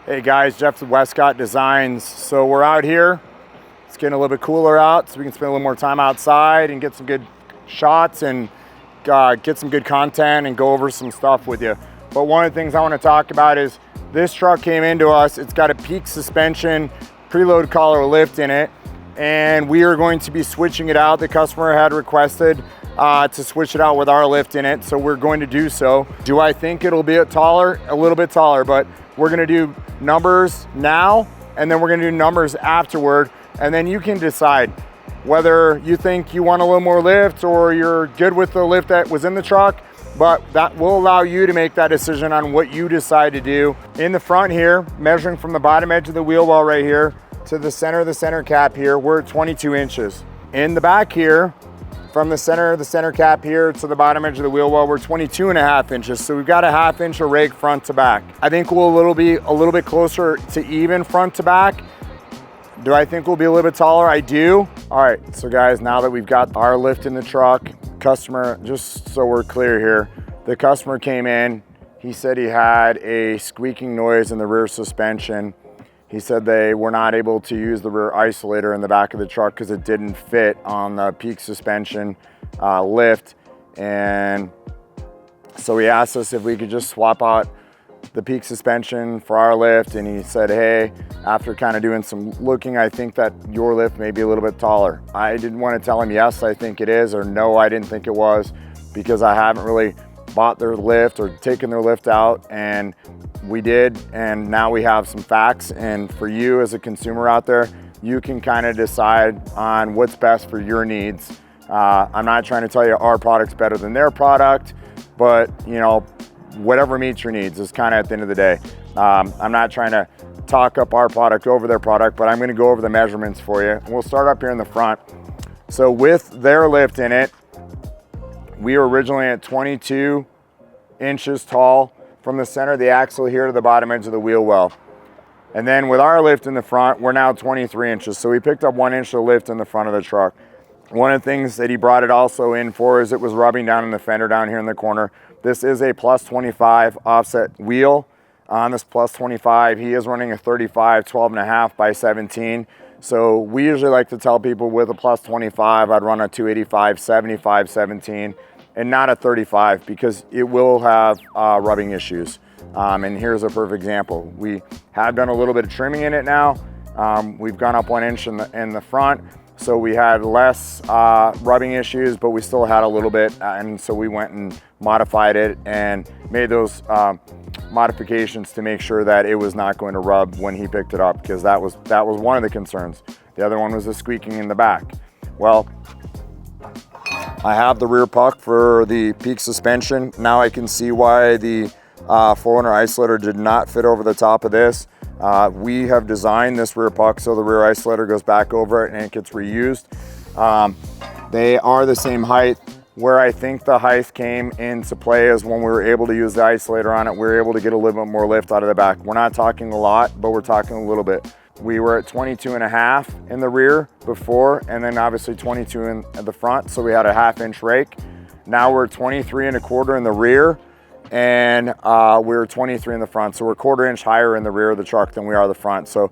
Hey guys, Jeff with Westcott Designs. So we're out here. It's getting a little bit cooler out, so we can spend a little more time outside and get some good shots and get some good content and go over some stuff with you. But one of the things I want to talk about is this truck came into us. It's got a peak suspension preload collar lift in it, and we are going to be switching it out. The customer had requested to switch it out with our lift in it, so we're going to do so. Do I think it'll be taller? A little bit taller, but we're gonna do numbers now, and then we're gonna do numbers afterward, and then you can decide whether you think you want a little more lift or you're good with the lift that was in the truck, but that will allow you to make that decision on what you decide to do. In the front here, measuring from the bottom edge of the wheel well right here to the center of the center cap here, we're at 22 inches. In the back here, from the center cap here to the bottom edge of the wheel well, we're 22.5 inches. So we've got a 1/2 inch of rake front to back. I think we'll be a little bit closer to even front to back. Do I think we'll be a little bit taller? I do. All right, so guys, now that we've got our lift in the truck, customer, just so we're clear here, the customer came in, he said he had a squeaking noise in the rear suspension. He said they were not able to use the rear isolator in the back of the truck because it didn't fit on the peak suspension lift. And so he asked us if we could just swap out the peak suspension for our lift. And he said, hey, after kind of doing some looking, I think that your lift may be a little bit taller. I didn't want to tell him, yes, I think it is, or no, I didn't think it was, because I haven't really bought their lift or taken their lift out, and we did, and now we have some facts. And for you as a consumer out there, you can kind of decide on what's best for your needs. I'm not trying to tell you our product's better than their product, but you know, whatever meets your needs is kind of at the end of the day. I'm not trying to talk up our product over their product, but I'm going to go over the measurements for you. And we'll start up here in the front. So with their lift in it, we were originally at 22 inches tall from the center of the axle here to the bottom edge of the wheel well. And then with our lift in the front, we're now 23 inches. So we picked up 1 inch of lift in the front of the truck. One of the things that he brought it also in for is it was rubbing down in the fender down here in the corner. This is a plus 25 offset wheel. On this plus 25, he is running a 35, 12.5 by 17. So we usually like to tell people with a plus 25, I'd run a 285, 75, 17, and not a 35, because it will have rubbing issues. And here's a perfect example. We have done a little bit of trimming in it now. We've gone up 1 inch in the front, so we had less rubbing issues, but we still had a little bit. And so we went and modified it and made those modifications to make sure that it was not going to rub when he picked it up, because that was one of the concerns. The other one was the squeaking in the back. Well, I have the rear puck for the peak suspension. Now I can see why the 400 isolator did not fit over the top of this. We have designed this rear puck so the rear isolator goes back over it and it gets reused. They are the same height. Where I think the height came into play is when we were able to use the isolator on it, we were able to get a little bit more lift out of the back. We're not talking a lot, but we're talking a little bit. We were at 22.5 in the rear before, and then obviously 22 in the front, so we had a 1/2 inch rake. Now we're 23.25 in the rear, and we're 23 in the front. So we're 1/4 inch higher in the rear of the truck than we are the front. So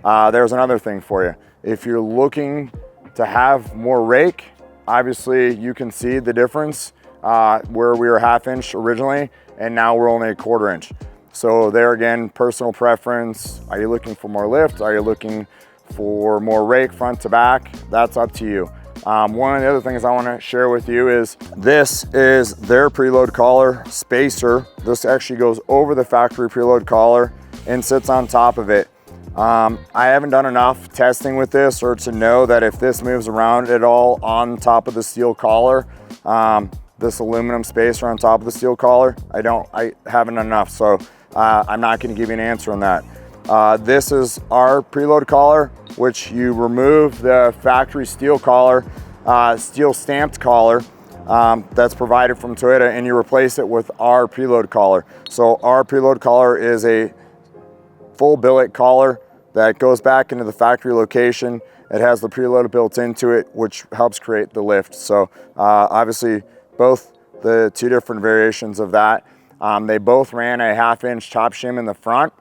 there's another thing for you. If you're looking to have more rake, obviously you can see the difference where we were 1/2 inch originally, and now we're only a 1/4 inch. So there again, personal preference. Are you looking for more lift? Are you looking for more rake front to back? That's up to you. One of the other things I want to share with you is this is their preload collar spacer. This actually goes over the factory preload collar and sits on top of it. I haven't done enough testing with this or to know that if this moves around at all on top of the steel collar, this aluminum spacer on top of the steel collar, I haven't enough. So I'm not going to give you an answer on that. This is our preload collar, which you remove the factory steel collar, steel stamped collar that's provided from Toyota, and you replace it with our preload collar. So our preload collar is a full billet collar that goes back into the factory location. It has the preload built into it, which helps create the lift. So obviously both the two different variations of that. They both ran a 1/2 inch top shim in the front.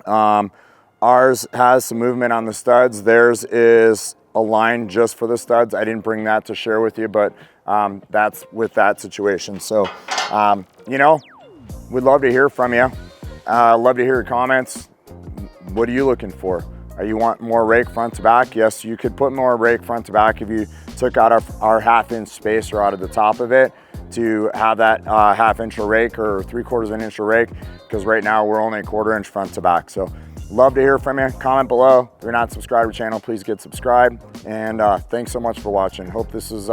Ours has some movement on the studs. Theirs is aligned just for the studs. I didn't bring that to share with you, but that's with that situation. So, you know, we'd love to hear from you. Love to hear your comments. What are you looking for? You want more rake front to back? Yes, you could put more rake front to back if you took out our 1/2 inch spacer out of the top of it to have that 1/2 inch of rake or 3/4 inch of rake, because right now we're only 1/4 inch front to back. So love to hear from you. Comment below. If you're not subscribed to the channel, please get subscribed. And thanks so much for watching. Hope this is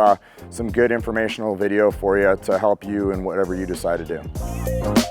some good informational video for you to help you in whatever you decide to do.